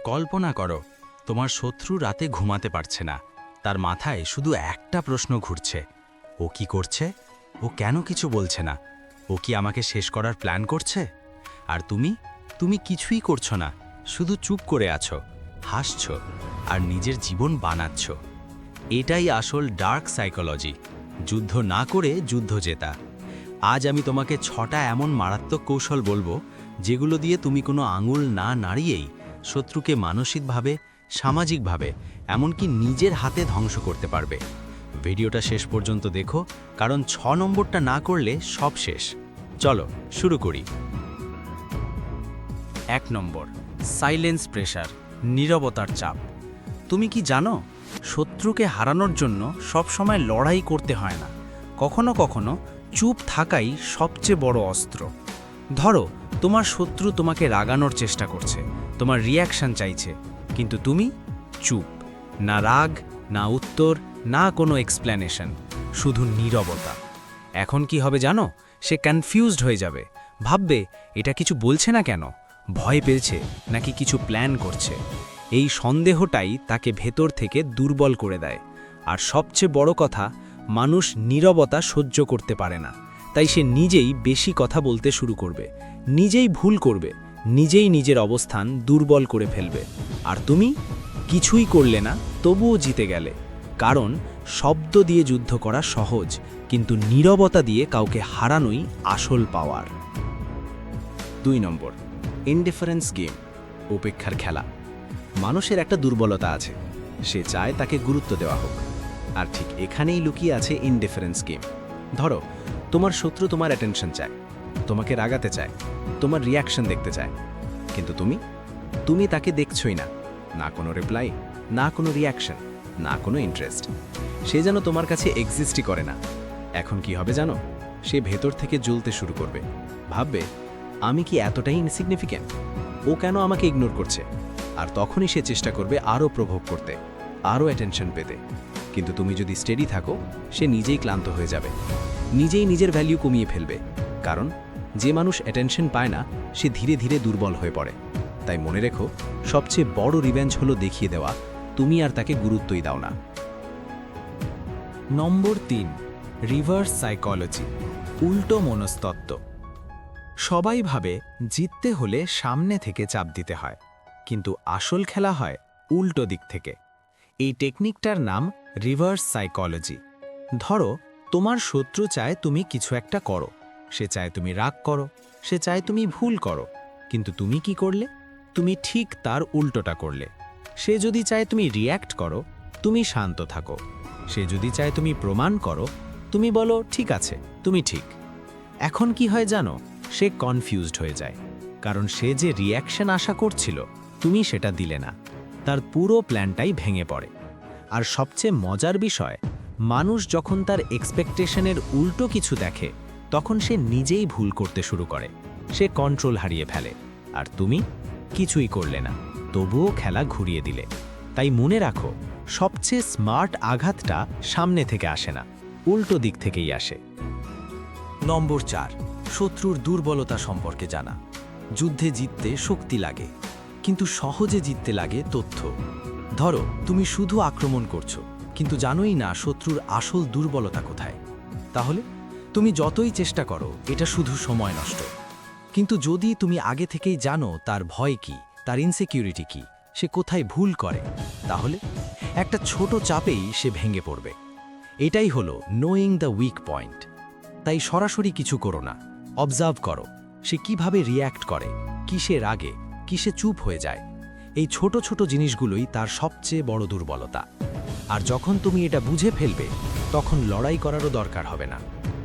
কল্পনা করো, তোমার শত্রু রাতে ঘুমাতে পারছে না। তার মাথায় শুধু একটা প্রশ্ন ঘুরছে, ও কি করছে? ও কেন কিছু বলছে না? ও কি আমাকে শেষ করার প্ল্যান করছে? আর তুমি কিছুই করছো না, শুধু চুপ করে আছো, হাসছো আর নিজের জীবন বানাচ্ছ। এটাই আসল ডার্ক সাইকোলজি, যুদ্ধ না করে যুদ্ধ জেতা। আজ আমি তোমাকে 6টা এমন মারাত্মক কৌশল বলবো, যেগুলো দিয়ে তুমি কোনো আঙুল না নাড়িয়েই শত্রুকে মানসিকভাবে, সামাজিকভাবে, এমনকি নিজের হাতে ধ্বংস করতে পারবে। ভিডিওটা শেষ পর্যন্ত দেখো, কারণ 6 নম্বরটা না করলে সব শেষ। চলো শুরু করি। 1 নম্বর, সাইলেন্স প্রেশার, নীরবতার চাপ। তুমি কি জানো, শত্রুকে হারানোর জন্য সবসময় লড়াই করতে হয় না, কখনো কখনো চুপ থাকাই সবচেয়ে বড় অস্ত্র। ধরো, তোমার শত্রু তোমাকে রাগানোর চেষ্টা করছে, তোমার রিয়াকশন চাইছে, কিন্তু তুমি চুপ। না রাগ, না উত্তর, না কোনো এক্সপ্লেনেশন, শুধু নীরবতা। এখন কি হবে জানো? সে কনফিউজড হয়ে যাবে, ভাববে এটা কিছু বলছে না কেন, ভয় পেয়েছে নাকি কিছু প্ল্যান করছে। এই সন্দেহটাই তাকে ভেতর থেকে দুর্বল করে দেয়। আর সবচেয়ে বড় কথা, মানুষ নীরবতা সহ্য করতে পারে না, তাই সে নিজেই বেশি কথা বলতে শুরু করবে, নিজেই ভুল করবে, নিজেই নিজের অবস্থান দুর্বল করে ফেলবে। আর তুমি কিছুই করলে না, তবুও জিতে গেলে। কারণ শব্দ দিয়ে যুদ্ধ করা সহজ, কিন্তু নীরবতা দিয়ে কাউকে হারানোই আসল পাওয়ার। 2 নম্বর, ইনডিফারেন্স গেম, উপেক্ষার খেলা। মানুষের একটা দুর্বলতা আছে, সে চায় তাকে গুরুত্ব দেওয়া হোক। আর ঠিক এখানেই লুকিয়ে আছে ইনডিফারেন্স গেম। ধরো, তোমার শত্রু তোমার অ্যাটেনশন চায়, তোমাকে রাগাতে চায়, তোমার রিয়াকশন দেখতে চায়, কিন্তু তুমি তাকে দেখছই না। না কোনো রিপ্লাই, না কোনো রিয়াকশন, না কোনো ইন্টারেস্ট। সে যেন তোমার কাছে এক্সিস্টই করে না। এখন কি হবে জানো? সে ভেতর থেকে জ্বলতে শুরু করবে, ভাববে আমি কি এতটাই ইনসিগনিফিকেন্ট? ও কেন আমাকে ইগনোর করছে? আর তখনই সে চেষ্টা করবে আরও প্রভোগ করতে, আরও অ্যাটেনশন পেতে। কিন্তু তুমি যদি স্টেডি থাকো, সে নিজেই ক্লান্ত হয়ে যাবে, নিজেই নিজের ভ্যালু কমিয়ে ফেলবে। কারণ যে মানুষ অ্যাটেনশন পায় না, সে ধীরে ধীরে দুর্বল হয়ে পড়ে। তাই মনে রেখো, সবচেয়ে বড় রিভেঞ্জ হলো দেখিয়ে দেওয়া তুমি আর তাকে গুরুত্বই দাও না। নম্বর 3, রিভার্স সাইকোলজি, উল্টো মনস্তত্ত্ব। সবাই ভাবে জিততে হলে সামনে থেকে চাপ দিতে হয়, কিন্তু আসল খেলা হয় উল্টো দিক থেকে। এই টেকনিকটার নাম রিভার্স সাইকোলজি। ধরো, তোমার শত্রু চায় তুমি কিছু একটা করো, সে চায় তুমি রাগ করো, সে চায় তুমি ভুল করো, কিন্তু তুমি কি করলে? তুমি ঠিক তার উল্টোটা করলে। সে যদি চায় তুমি রিয়্যাক্ট করো, তুমি শান্ত থাকো। সে যদি চায় তুমি প্রমাণ করো, তুমি বলো ঠিক আছে, তুমি ঠিক। এখন কি হয় জানো? সে কনফিউজড হয়ে যায়, কারণ সে যে রিয়াকশন আশা করছিল, তুমি সেটা দিলে না। তার পুরো প্ল্যানটাই ভেঙে পড়ে। আর সবচেয়ে মজার বিষয়, মানুষ যখন তার এক্সপেকটেশনের উল্টো কিছু দেখে, তখন সে নিজেই ভুল করতে শুরু করে, সে কন্ট্রোল হারিয়ে ফেলে। আর তুমি কিছুই করলে না, তবুও খেলা ঘুরিয়ে দিলে। তাই মনে রাখো, সবচেয়ে স্মার্ট আঘাতটা সামনে থেকে আসে না, উল্টো দিক থেকেই আসে। নম্বর 4, শত্রুর দুর্বলতা সম্পর্কে জানা। যুদ্ধে জিততে শক্তি লাগে, কিন্তু সহজে জিততে লাগে তথ্য। ধরো, তুমি শুধু আক্রমণ করছো, কিন্তু জানোই না শত্রুর আসল দুর্বলতা কোথায়। তাহলে তুমি যতই চেষ্টা করো, এটা শুধু সময় নষ্ট। কিন্তু যদি তুমি আগে থেকেই জানো তার ভয় কি, তার ইনসিকিউরিটি কি, সে কোথায় ভুল করে, তাহলে একটা ছোট চাপেই সে ভেঙে পড়বে। এটাই হলো নোয়িং দ্য উইক পয়েন্ট। তাই সরাসরি কিছু করো না, অবজার্ভ করো সে কিভাবে রিয়্যাক্ট করে, কিসে রাগে, কিসে চুপ হয়ে যায়। এই ছোট ছোট জিনিসগুলোই তার সবচেয়ে বড় দুর্বলতা। আর যখন তুমি এটা বুঝে ফেলবে, তখন লড়াই করারও দরকার হবে না,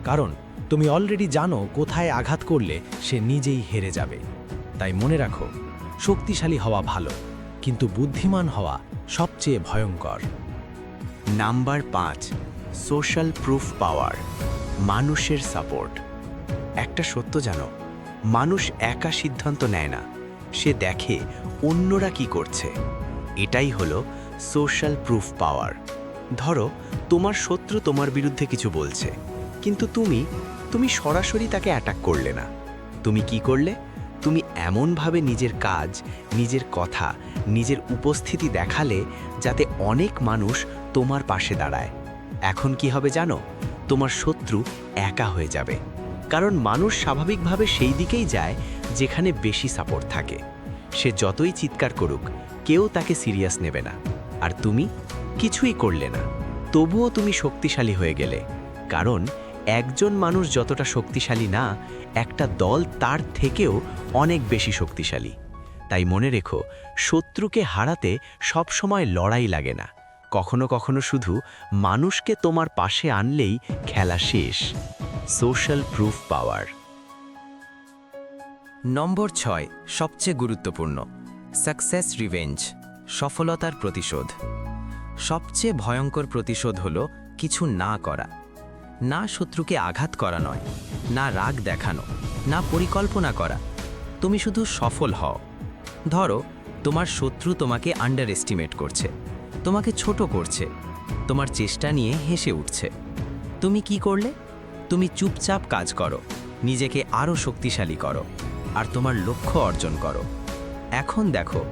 কারণ তুমি অলরেডি জানো কোথায় আঘাত করলে সে নিজেই হেরে যাবে। তাই মনে রাখো, শক্তিশালী হওয়া ভালো, কিন্তু বুদ্ধিমান হওয়া সবচেয়ে ভয়ঙ্কর। নাম্বার 5, সোশ্যাল প্রুফ পাওয়ার, মানুষের সাপোর্ট। একটা সত্য জানো, মানুষ একা সিদ্ধান্ত নেয় না, সে দেখে অন্যরা কি করছে। এটাই হলো সোশ্যাল প্রুফ পাওয়ার। ধরো, তোমার শত্রু তোমার বিরুদ্ধে কিছু বলছে, কিন্তু তুমি সরাসরি তাকে অ্যাটাক করলে না। তুমি কি করলে? তুমি এমনভাবে নিজের কাজ, নিজের কথা, নিজের উপস্থিতি দেখালে যাতে অনেক মানুষ তোমার পাশে দাঁড়ায়। এখন কি হবে জানো? তোমার শত্রু একা হয়ে যাবে, কারণ মানুষ স্বাভাবিকভাবে সেই দিকেই যায় যেখানে বেশি সাপোর্ট থাকে। সে যতই চিৎকার করুক, কেউ তাকে সিরিয়াস নেবে না। আর তুমি কিছুই করলে না, তবুও তুমি শক্তিশালী হয়ে গেলে, কারণ একজন মানুষ যতটা শক্তিশালী না, একটা দল তার থেকেও অনেক বেশি শক্তিশালী। তাই মনে রেখো, শত্রুকে হারাতে সবসময় লড়াই লাগে না, কখনো কখনো শুধু মানুষকে তোমার পাশে আনলেই খেলা শেষ। সোশ্যাল প্রুফ পাওয়ার। নম্বর 6, সবচেয়ে গুরুত্বপূর্ণ, সাকসেস রিভেঞ্জ, সফলতার প্রতিশোধ। সবচেয়ে ভয়ঙ্কর প্রতিশোধ হলো কিছু না করা। না শত্রুকে আঘাত করা নয়, না রাগ দেখানো, না পরিকল্পনা করা। তুমি শুধু সফল হও। ধরো, তোমার শত্রু তোমাকে আন্ডার এস্টিমেট করছে, তোমাকে ছোট করছে, তোমার চেষ্টা নিয়ে হেসে উঠছে। তুমি কি করলে? তুমি চুপচাপ কাজ করো, নিজেকে আরও শক্তিশালী করো, আর তোমার লক্ষ্য অর্জন করো। এখন দেখো,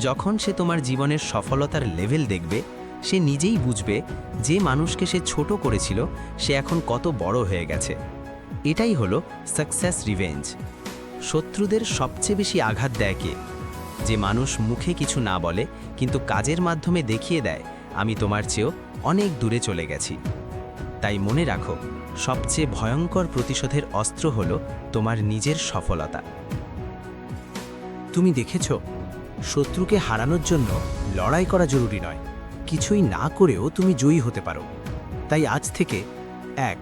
যখন সে তোমার জীবনের সফলতার লেভেল দেখবে, সে নিজেই বুঝবে যে মানুষকে সে ছোট করেছিল সে এখন কত বড় হয়ে গেছে। এটাই হলো সাকসেস রিভেঞ্জ। শত্রুদের সবচেয়ে বেশি আঘাত দেয় কে? যে মানুষ মুখে কিছু না বলে কিন্তু কাজের মাধ্যমে দেখিয়ে দেয়, আমি তোমার চেয়েও অনেক দূরে চলে গেছি। তাই মনে রাখো, সবচেয়ে ভয়ঙ্কর প্রতিশোধের অস্ত্র হলো তোমার নিজের সফলতা। তুমি দেখেছ, শত্রুকে হারানোর জন্য লড়াই করা জরুরি নয়, কিছুই না করেও তুমি জয়ী হতে পারো। তাই আজ থেকে 1.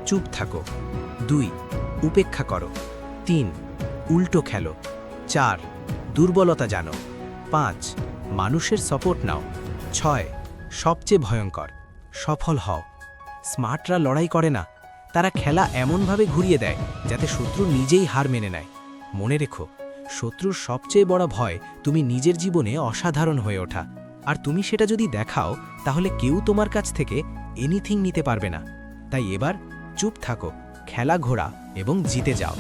চুপ থাকো, 2. উপেক্ষা করো, 3. উল্টো খেলো, 4. দুর্বলতা জানো, 5. মানুষের সাপোর্ট নাও, 6. সবচেয়ে ভয়ঙ্কর, সফল হও। স্মার্টরা লড়াই করে না, তারা খেলা এমনভাবে ঘুরিয়ে দেয় যাতে শত্রু নিজেই হার মেনে নেয়। মনে রেখো, শত্রুর সবচেয়ে বড় ভয় তুমি নিজের জীবনে অসাধারণ হয়ে ওঠা। আর তুমি সেটা যদি দেখাও, তাহলে কেউ তোমার কাছ থেকে এনিথিং নিতে পারবে না। তাই এবার চুপ থাকো, খেলা ঘোরা এবং জিতে যাও।